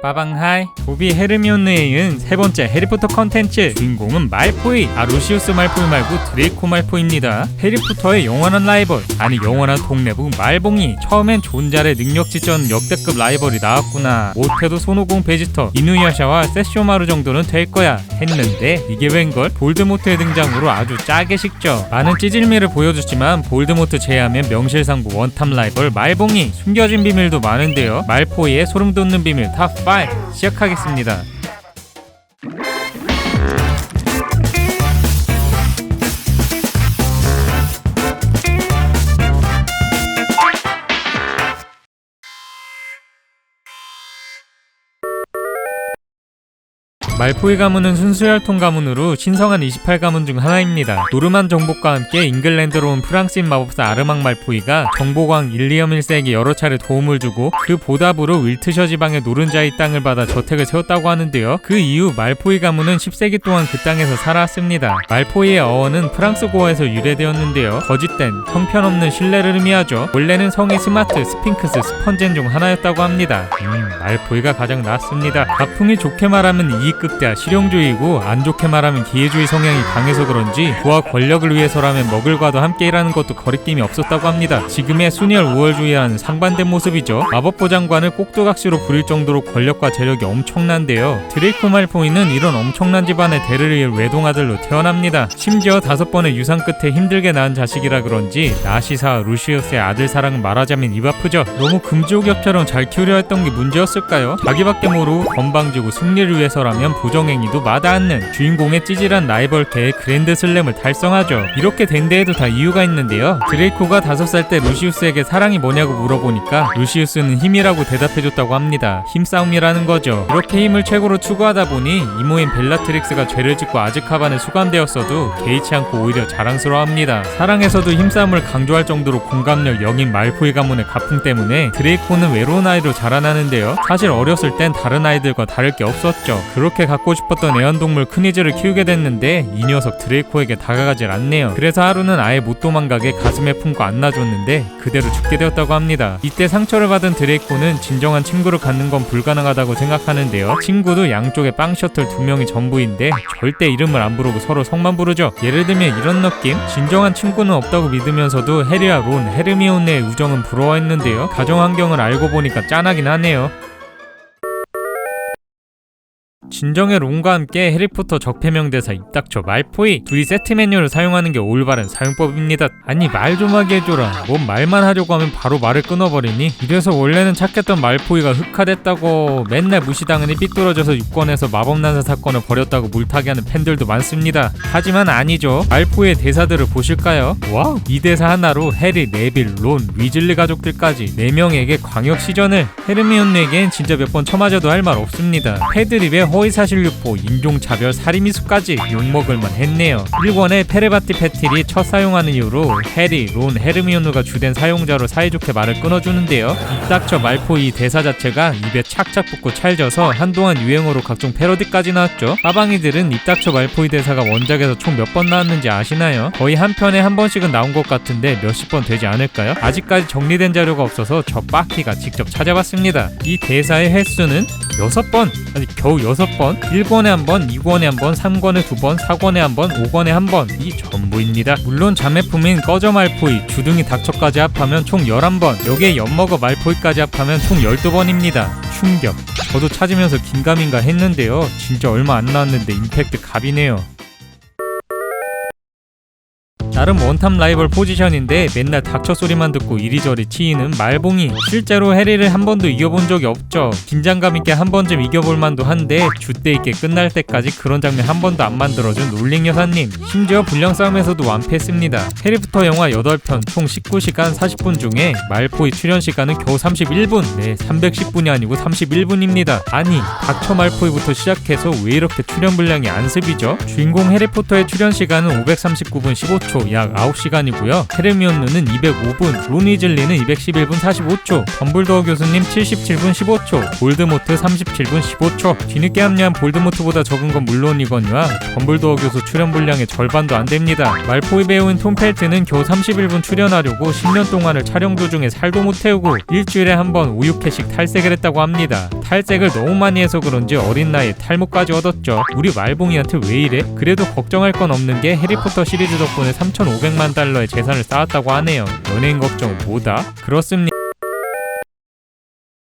빠방하이, 도비 헤르미온느에 이은 세 번째 해리포터 컨텐츠. 주인공은 말포이, 루시우스 말포이 말고 드레이코 말포이입니다. 해리포터의 영원한 라이벌, 아니 영원한 동네북 말봉이. 처음엔 존잘의 능력 지전 역대급 라이벌이 나왔구나, 못해도 손오공 베지터, 이누야샤와 세쇼마루 정도는 될 거야 했는데 이게 웬걸? 볼드모트의 등장으로 아주 짜게 식죠. 많은 찌질미를 보여줬지만 볼드모트 제외하면 명실상부 원탑 라이벌 말봉이. 숨겨진 비밀도 많은데요. 말포이의 소름돋는 비밀 탑5 시작하겠습니다. 말포이 가문은 순수혈통 가문으로 신성한 28가문 중 하나입니다. 노르만 정복과 함께 잉글랜드로 온 프랑스인 마법사 아르망 말포이가 정복왕 일리엄 1세에게 여러 차례 도움을 주고 그 보답으로 윌트셔 지방의 노른자의 땅을 받아 저택을 세웠다고 하는데요. 그 이후 말포이 가문은 10세기 동안 그 땅에서 살아왔습니다. 말포이의 어원은 프랑스고어에서 유래되었는데요. 거짓된, 형편없는 신뢰를 의미하죠. 원래는 성이 스마트, 스핑크스, 스펀젠 중 하나였다고 합니다. 말포이가 가장 낫습니다. 가풍이 좋게 말하면 이익극대화 실용주의이고 안 좋게 말하면 기회주의 성향이 강해서 그런지 부와 권력을 위해서라면 먹을과도 함께 일하는 것도 거리낌이 없었다고 합니다. 지금의 순혈 우월주의와는 상반된 모습이죠. 마법보 장관을 꼭두각시로 부릴 정도로 권력과 재력이 엄청난데요. 드레이코 말포이는 이런 엄청난 집안의 대를 이을 외동아들로 태어납니다. 심지어 5번의 유산 끝에 힘들게 낳은 자식이라 그런지 나시사와 루시우스의 아들 사랑은 말하자면 입 아프죠. 너무 금지옥엽처럼 잘 키우려 했던 게 문제였을까요? 자기밖에 모르고 건방지고 승리를 위해서라면 부정행위도 마다않는 주인공의 찌질한 라이벌계의 그랜드 슬램을 달성하죠. 이렇게 된 데에도 다 이유가 있는데요. 드레이코가 5살 때 루시우스에게 사랑이 뭐냐고 물어보니까 루시우스는 힘이라고 대답해줬다고 합니다. 힘싸움이라는 거죠. 이렇게 힘을 최고로 추구하다 보니 이모인 벨라트릭스가 죄를 짓고 아즈카반에 수감되었어도 개의치 않고 오히려 자랑스러워합니다. 사랑에서도 힘싸움을 강조할 정도로 공감력 0인 말포이 가문의 가풍 때문에 드레이코는 외로운 아이로 자라나는데요. 사실 어렸을 땐 다른 아이들과 다를 게 없었죠. 그렇게 갖고 싶었던 애완동물 크니즈를 키우게 됐는데 이 녀석 드레이코에게 다가가질 않네요. 그래서 하루는 아예 못 도망가게 가슴에 품고 안아줬는데 그대로 죽게 되었다고 합니다. 이때 상처를 받은 드레이코는 진정한 친구를 갖는 건 불가능하다고 생각하는데요. 친구도 양쪽에 빵 셔틀 2명이 전부인데 절대 이름을 안 부르고 서로 성만 부르죠. 예를 들면 이런 느낌? 진정한 친구는 없다고 믿으면서도 해리와 론, 헤르미온느의 우정은 부러워했는데요. 가정 환경을 알고 보니까 짠하긴 하네요. 진정의 론과 함께 해리포터 적폐명대사 입닥쳐 말포이. 둘이 세트 메뉴를 사용하는 게 올바른 사용법입니다. 아니 말 좀 하게 해줘라. 뭔 말만 하려고 하면 바로 말을 끊어버리니? 이래서 원래는 착했던 말포이가 흑화됐다고 맨날 무시당하니 삐뚤어져서 6권에서 마법난사 사건을 벌였다고 물타기 하는 팬들도 많습니다. 하지만 아니죠. 말포이의 대사들을 보실까요? 와우! 이 대사 하나로 해리, 네빌, 론, 위즐리 가족들까지 4명에게 광역 시전을. 헤르미온느에겐 진짜 몇 번 쳐맞아도 할 말 없습니다. 패드립에 허위사실 유포, 인종차별, 살인미수까지 욕먹을만 했네요. 1권의 페레바티 패틸이 첫 사용하는 이후로 해리, 론, 헤르미온느가 주된 사용자로 사이좋게 말을 끊어주는데요. 입닥쳐 말포이 대사 자체가 입에 착착 붙고 찰져서 한동안 유행어로 각종 패러디까지 나왔죠. 빠방이들은 입닥쳐 말포이 대사가 원작에서 총 몇 번 나왔는지 아시나요? 거의 한 편에 한 번씩은 나온 것 같은데 몇십 번 되지 않을까요? 아직까지 정리된 자료가 없어서 저 빠키가 직접 찾아봤습니다. 이 대사의 횟수는 6번, 아니 겨우 6번. 1권에 한 번, 2권에 한 번, 3권에 2번, 4권에 한 번, 5권에 한 번. 이 전부입니다. 물론 자매품인 꺼져 말포이, 주둥이 닥쳐까지 합하면 총 11번, 여기에 엿먹어 말포이까지 합하면 총 12번입니다. 충격. 저도 찾으면서 긴가민가 했는데요. 진짜 얼마 안 나왔는데 임팩트 갑이네요. 나름 원탑 라이벌 포지션인데 맨날 닥쳐 소리만 듣고 이리저리 치이는 말봉이. 실제로 해리를 한 번도 이겨본 적이 없죠. 긴장감 있게 한 번쯤 이겨볼 만도 한데 줏대 있게 끝날 때까지 그런 장면 한 번도 안 만들어준 롤링 여사님. 심지어 불량 싸움에서도 완패했습니다. 해리포터 영화 8편 총 19시간 40분 중에 말포이 출연 시간은 겨우 31분. 네, 310분이 아니고 31분입니다. 아니 닥쳐 말포이부터 시작해서 왜 이렇게 출연 분량이 안습이죠? 주인공 해리포터의 출연 시간은 539분 15초, 약 9시간이고요. 헤르미온느는 205분, 론 위즐리는 211분 45초, 덤블도어 교수님 77분 15초, 볼드모트 37분 15초. 뒤늦게 합류한 볼드모트보다 적은 건 물론이거니와 덤블도어 교수 출연 분량의 절반도 안 됩니다. 말포이 배우인 톰 펠트는 겨우 31분 출연하려고 10년 동안을 촬영 도중에 살도 못 태우고 일주일에 한 번 우유캐씩 탈색을 했다고 합니다. 탈색을 너무 많이 해서 그런지 어린 나이에 탈모까지 얻었죠. 우리 말봉이한테 왜 이래? 그래도 걱정할 건 없는 게 해리포터 시리즈 덕분에 3,500만 달러의 재산을 쌓았다고 하네요. 연예인 걱정은 뭐다?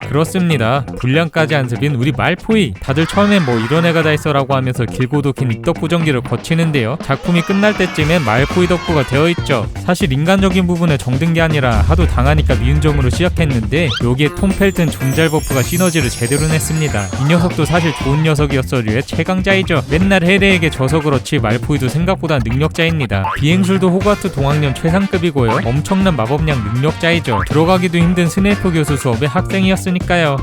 그렇습니다. 분량까지 안 습인 우리 말포이. 다들 처음엔 뭐 이런 애가 다 있어라고 하면서 길고도 긴 입덕후 전기를 거치는데요. 작품이 끝날 때쯤엔 말포이 덕후가 되어있죠. 사실 인간적인 부분에 정든 게 아니라 하도 당하니까 미운 점으로 시작했는데 여기에 톰 펠튼 존잘 버프가 시너지를 제대로 냈습니다. 이 녀석도 사실 좋은 녀석이었어류의 최강자이죠. 맨날 헤레에게 져서 그렇지 말포이도 생각보다 능력자입니다. 비행술도 호가트 동학년 최상급이고요. 엄청난 마법량 능력자이죠. 들어가기도 힘든 스네이프 교수 수업의 학생이었으니까요.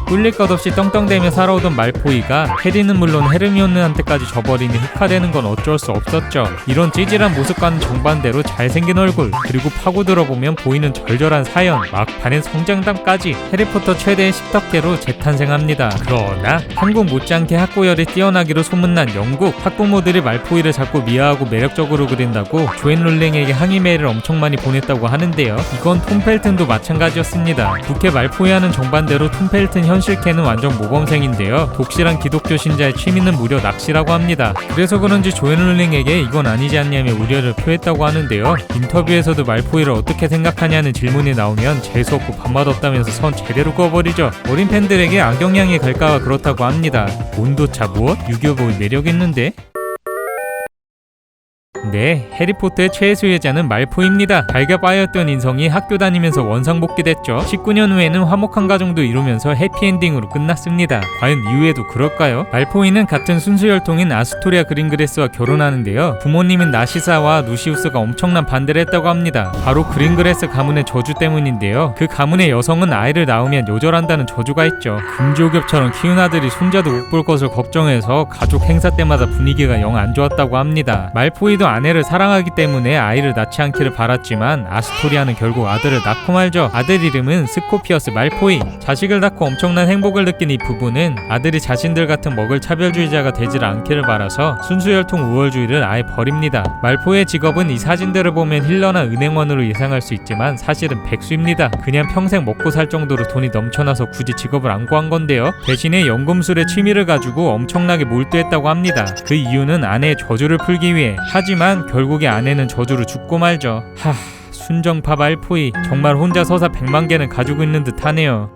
꿀릴 것 없이 떵떵대며 살아오던 말포이가 해리는 물론 헤르미온느한테까지 져버리니 흑화되는 건 어쩔 수 없었죠. 이런 찌질한 모습과는 정반대로 잘생긴 얼굴, 그리고 파고들어보면 보이는 절절한 사연, 막판엔 성장담까지. 해리포터 최대의 십덕계로 재탄생합니다. 그러나 한국 못지않게 학구열이 뛰어나기로 소문난 영국, 학부모들이 말포이를 자꾸 미화하고 매력적으로 그린다고 조앤 롤링에게 항의 메일을 엄청 많이 보냈다고 하는데요. 이건 톰 펠튼도 마찬가지였습니다. 부캐 말포이와는 정반대로 톰 펠튼 현실캐는 완전 모범생인데요. 독실한 기독교 신자의 취미는 무려 낚시라고 합니다. 그래서 그런지 조앤 롤링에게 이건 아니지 않냐며 우려를 표했다고 하는데요. 인터뷰에서도 말포이를 어떻게 생각하냐는 질문이 나오면 재수없고 밥맛 없다면서 선 제대로 꺼버리죠. 어린 팬들에게 악영향이 갈까봐 그렇다고 합니다. 온도차 무엇? 유교보이 매력있는데? 네, 해리포터의 최수혜자는 말포이입니다. 달걀바였던 인성이 학교 다니면서 원상복귀됐죠. 19년 후에는 화목한 가정도 이루면서 해피엔딩으로 끝났습니다. 과연 이후에도 그럴까요? 말포이는 같은 순수혈통인 아스토리아 그린그레스와 결혼하는데요. 부모님인 나시사와 누시우스가 엄청난 반대를 했다고 합니다. 바로 그린그레스 가문의 저주 때문인데요. 그 가문의 여성은 아이를 낳으면 요절한다는 저주가 있죠. 금조겹처럼 키운 아들이 손자도 못 볼 것을 걱정해서 가족 행사 때마다 분위기가 영 안 좋았다고 합니다. 말포이도 아내를 사랑하기 때문에 아이를 낳지 않기를 바랐지만 아스토리아는 결국 아들을 낳고 말죠. 아들 이름은 스코피어스 말포이. 자식을 낳고 엄청난 행복을 느낀 이 부부는 아들이 자신들 같은 먹을 차별주의자가 되질 않기를 바라서 순수혈통 우월주의를 아예 버립니다. 말포이의 직업은 이 사진들을 보면 힐러나 은행원으로 예상할 수 있지만 사실은 백수입니다. 그냥 평생 먹고 살 정도로 돈이 넘쳐나서 굳이 직업을 안 구한 건데요. 대신에 연금술의 취미를 가지고 엄청나게 몰두했다고 합니다. 그 이유는 아내의 저주를 풀기 위해. 하지만 결국에 아내는 저주로 죽고 말죠. 순정파 말포이. 정말 혼자 서사 100만 개는 가지고 있는 듯 하네요.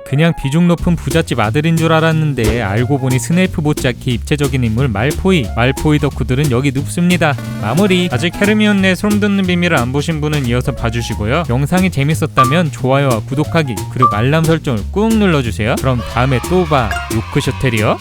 그냥 비중 높은 부잣집 아들인 줄 알았는데 알고 보니 스네이프 못지않게 입체적인 인물 말포이. 말포이 덕후들은 여기 눕습니다. 마무리. 아직 헤르미온느의 소름 돋는 비밀을 안 보신 분은 이어서 봐주시고요. 영상이 재밌었다면 좋아요와 구독하기 그리고 알람 설정을 꾹 눌러주세요. 그럼 다음에 또 봐. 요크셔테리어.